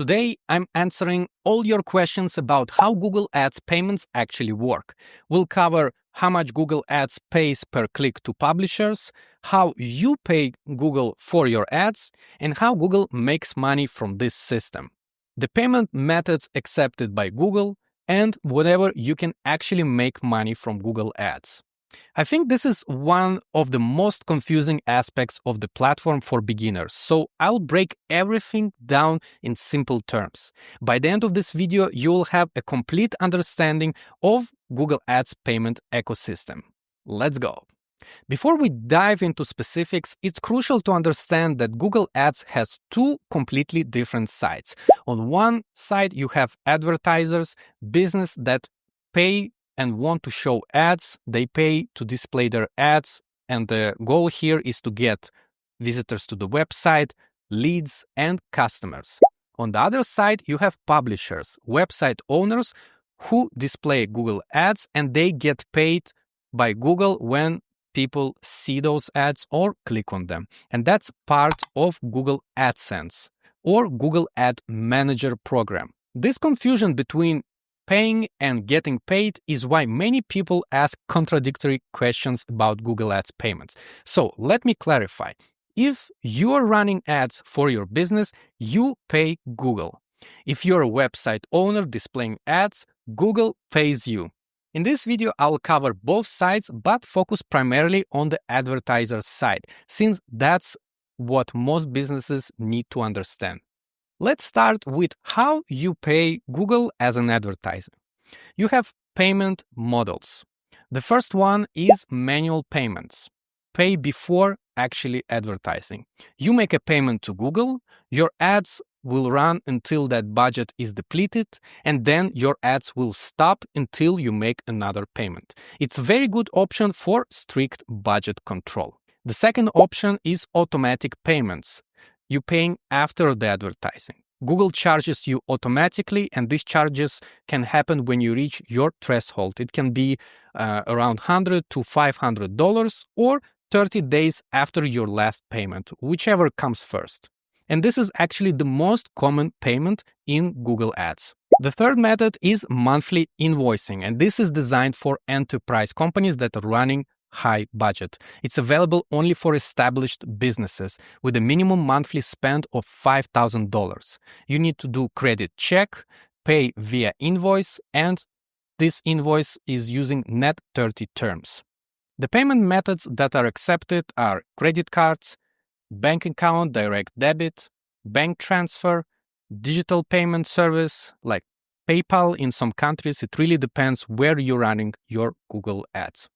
Today, I'm answering all your questions about how Google Ads payments actually work. We'll cover how much Google Ads pays per click to publishers, how you pay Google for your ads, and how Google makes money from this system. The payment methods accepted by Google, and whatever you can actually make money from Google Ads. I think this is one of the most confusing aspects of the platform for beginners, so I'll break everything down in simple terms. By the end of this video, you'll have a complete understanding of Google Ads payment ecosystem. Let's go. Before we dive into specifics, it's crucial to understand that Google Ads has two completely different sides. On one side, you have advertisers, business that pay and want to show ads. They pay to display their ads, and the goal here is to get visitors to the website, leads, and customers. On the other side, you have publishers, website owners who display Google Ads, and they get paid by Google when people see those ads or click on them. And that's part of Google AdSense or Google Ad Manager program. This confusion between paying and getting paid is why many people ask contradictory questions about Google Ads payments. So let me clarify. If you are running ads for your business, you pay Google. If you're a website owner displaying ads, Google pays you. In this video, I'll cover both sides, but focus primarily on the advertiser side, since that's what most businesses need to understand. Let's start with how you pay Google as an advertiser. You have payment models. The first one is manual payments. Pay before actually advertising. You make a payment to Google, your ads will run until that budget is depleted, and then your ads will stop until you make another payment. It's a very good option for strict budget control. The second option is automatic payments. You're paying after the advertising. Google charges you automatically, and these charges can happen when you reach your threshold. It can be around $100 to $500 or 30 days after your last payment, whichever comes first. And this is actually the most common payment in Google Ads. The third method is monthly invoicing, and this is designed for enterprise companies that are running high budget. It's available only for established businesses with a minimum monthly spend of $5,000. You need to do credit check, pay via invoice, and this invoice is using net 30 terms. The payment methods that are accepted are credit cards, bank account, direct debit, bank transfer, digital payment service like PayPal in some countries. It really depends where you're running your Google Ads.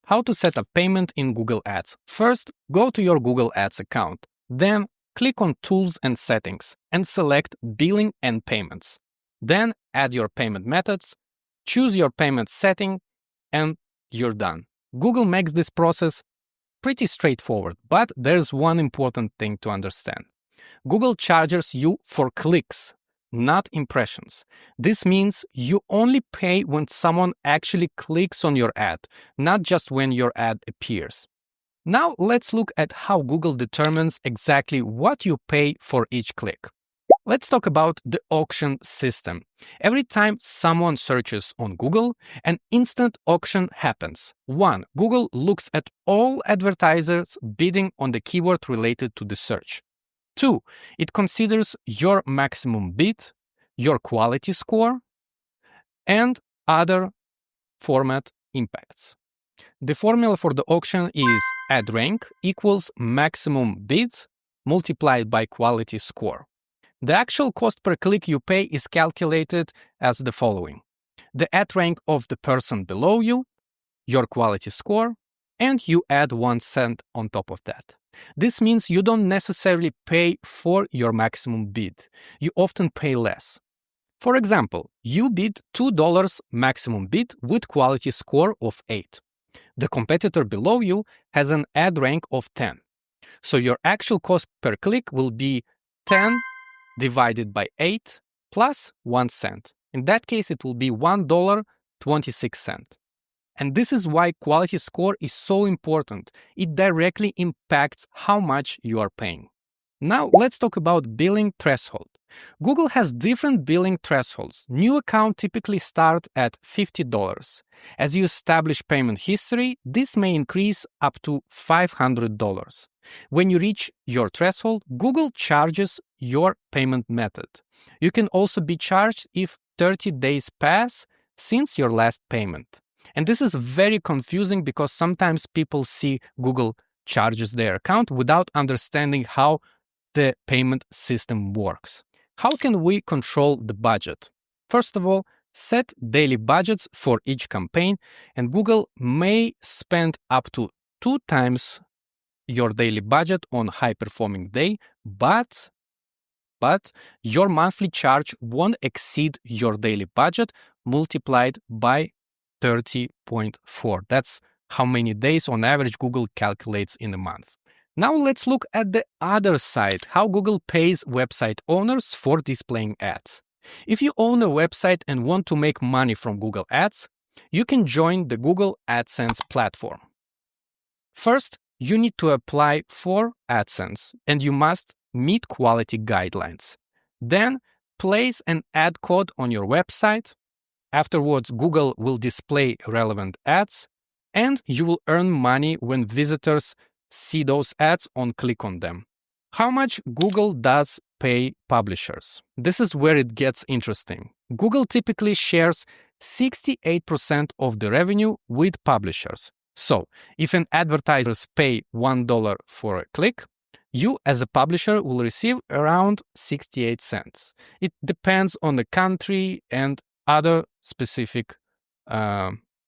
How to set up payment in Google Ads. First, go to your Google Ads account. Then, click on Tools and Settings and select Billing and Payments. Then, add your payment methods, choose your payment setting, and you're done. Google makes this process pretty straightforward, but there's one important thing to understand. Google charges you for clicks, not impressions. This means you only pay when someone actually clicks on your ad, not just when your ad appears. Now let's look at how Google determines exactly what you pay for each click. Let's talk about the auction system. Every time someone searches on Google, an instant auction happens. 1. Google looks at all advertisers bidding on the keyword related to the search. 2. It considers your maximum bid, your quality score, and other format impacts. The formula for the auction is ad rank equals maximum bid multiplied by quality score. The actual cost per click you pay is calculated as the following: the ad rank of the person below you, your quality score, and you add 1 cent on top of that. This means you don't necessarily pay for your maximum bid. You often pay less. For example, you bid $2 maximum bid with quality score of 8. The competitor below you has an ad rank of 10. So your actual cost per click will be 10 divided by 8 plus 1 cent. In that case, it will be $1.26. And this is why quality score is so important. It directly impacts how much you are paying. Now let's talk about billing threshold. Google has different billing thresholds. New accounts typically start at $50. As you establish payment history, this may increase up to $500. When you reach your threshold, Google charges your payment method. You can also be charged if 30 days pass since your last payment. And this is very confusing because sometimes people see Google charges their account without understanding how the payment system works. How can we control the budget? First of all, set daily budgets for each campaign, and Google may spend up to 2 times your daily budget on high-performing day, but your monthly charge won't exceed your daily budget multiplied by 30.4. That's how many days on average Google calculates in a month. Now let's look at the other side, how Google pays website owners for displaying ads. If you own a website and want to make money from Google Ads, you can join the Google AdSense platform. First, you need to apply for AdSense and you must meet quality guidelines. Then, place an ad code on your website. Afterwards, Google will display relevant ads and you will earn money when visitors see those ads or click on them. How much Google does pay publishers? This is where it gets interesting. Google typically shares 68% of the revenue with publishers. So, if an advertisers pay $1 for a click, you as a publisher will receive around 68 cents. It depends on the country and other specific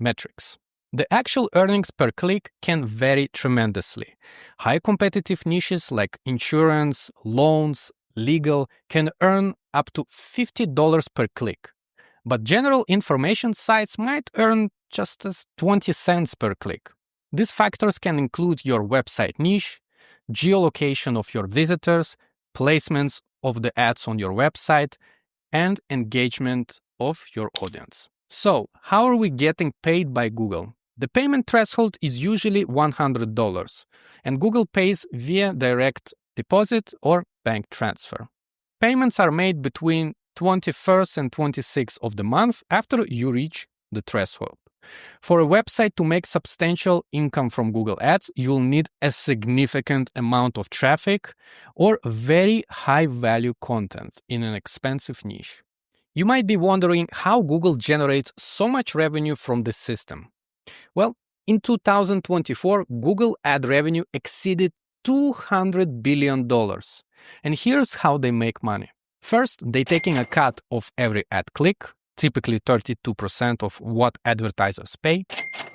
metrics. The actual earnings per click can vary tremendously. High competitive niches like insurance, loans, legal can earn up to $50 per click. But general information sites might earn just as 20 cents per click. These factors can include your website niche, geolocation of your visitors, placements of the ads on your website, and engagement of your audience. So, how are we getting paid by Google? The payment threshold is usually $100, and Google pays via direct deposit or bank transfer. Payments are made between 21st and 26th of the month after you reach the threshold. For a website to make substantial income from Google Ads, you'll need a significant amount of traffic or very high-value content in an expensive niche. You might be wondering how Google generates so much revenue from this system. Well, in 2024, Google ad revenue exceeded $200 billion. And here's how they make money. First, they're taking a cut of every ad click, typically 32% of what advertisers pay.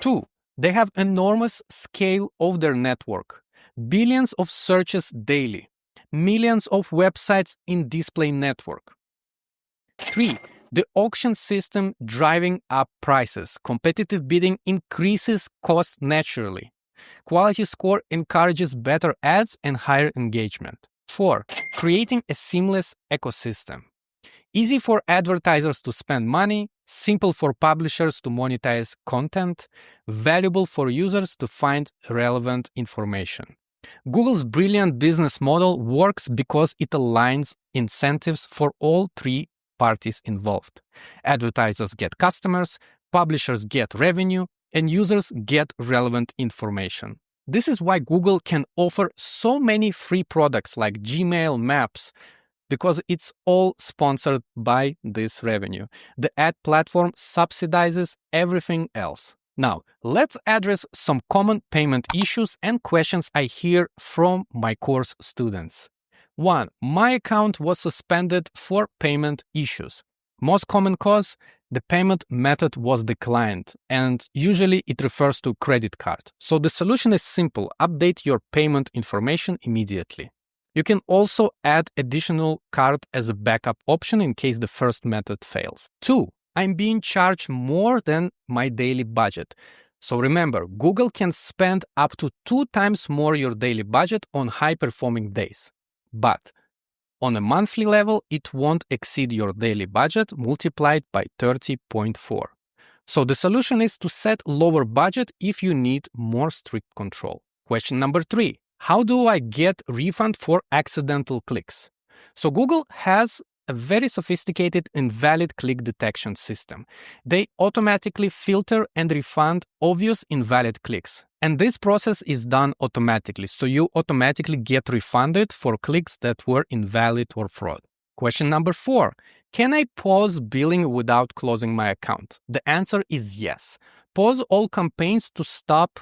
Two, they have enormous scale of their network. Billions of searches daily. Millions of websites in display network. 3. The auction system driving up prices. Competitive bidding increases cost naturally. Quality score encourages better ads and higher engagement. 4. Creating a seamless ecosystem. Easy for advertisers to spend money, simple for publishers to monetize content, valuable for users to find relevant information. Google's brilliant business model works because it aligns incentives for all three parties involved. Advertisers get customers, publishers get revenue, and users get relevant information. This is why Google can offer so many free products like Gmail, Maps, because it's all sponsored by this revenue. The ad platform subsidizes everything else. Now, let's address some common payment issues and questions I hear from my course students. 1. My account was suspended for payment issues. Most common cause, the payment method was declined, and usually it refers to credit card. So the solution is simple: update your payment information immediately. You can also add additional card as a backup option in case the first method fails. 2. I'm being charged more than my daily budget. So remember, Google can spend up to 2 times more your daily budget on high-performing days. But on a monthly level, it won't exceed your daily budget multiplied by 30.4. So the solution is to set lower budget if you need more strict control. Question number 3. How do I get refund for accidental clicks? So Google has a very sophisticated invalid click detection system. They automatically filter and refund obvious invalid clicks. And this process is done automatically, so you automatically get refunded for clicks that were invalid or fraud. Question number 4. Can I pause billing without closing my account? The answer is yes. Pause all campaigns to stop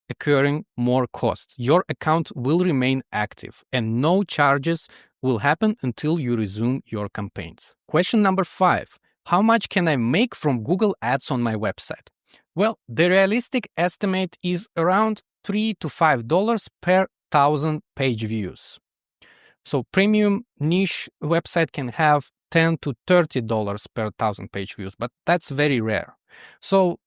occurring more costs. Your account will remain active and no charges will happen until you resume your campaigns. Question number 5. How much can I make from Google Ads on my website? Well, the realistic estimate is around $3 to $5 per 1,000 page views. So premium niche website can have $10 to $30 per 1,000 page views, but that's very rare. So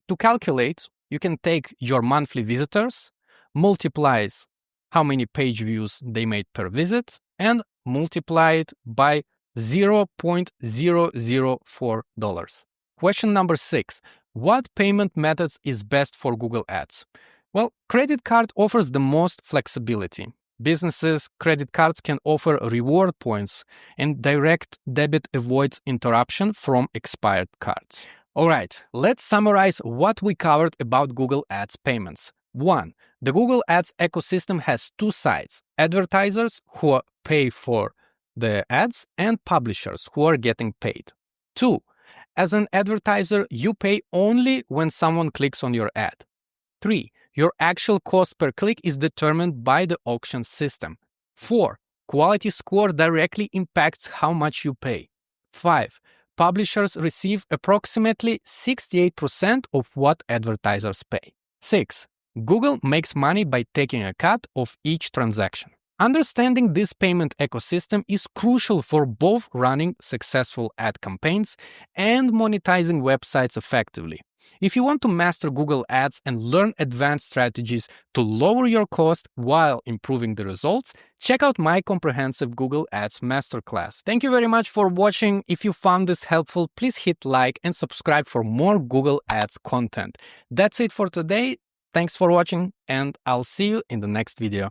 to calculate, you can take your monthly visitors, multiplies how many page views they made per visit, and multiply it by $0.004. Question number 6. What payment methods is best for Google Ads? Well, credit card offers the most flexibility. Businesses' credit cards can offer reward points, and direct debit avoids interruption from expired cards. Alright, let's summarize what we covered about Google Ads payments. 1. The Google Ads ecosystem has two sides: advertisers who pay for the ads and publishers who are getting paid. 2. As an advertiser, you pay only when someone clicks on your ad. 3. Your actual cost per click is determined by the auction system. 4. Quality score directly impacts how much you pay. 5. Publishers receive approximately 68% of what advertisers pay. 6. Google makes money by taking a cut of each transaction. Understanding this payment ecosystem is crucial for both running successful ad campaigns and monetizing websites effectively. If you want to master Google Ads and learn advanced strategies to lower your cost while improving the results, check out my comprehensive Google Ads masterclass. Thank you very much for watching. If you found this helpful, please hit like and subscribe for more Google Ads content. That's it for today. Thanks for watching, and I'll see you in the next video.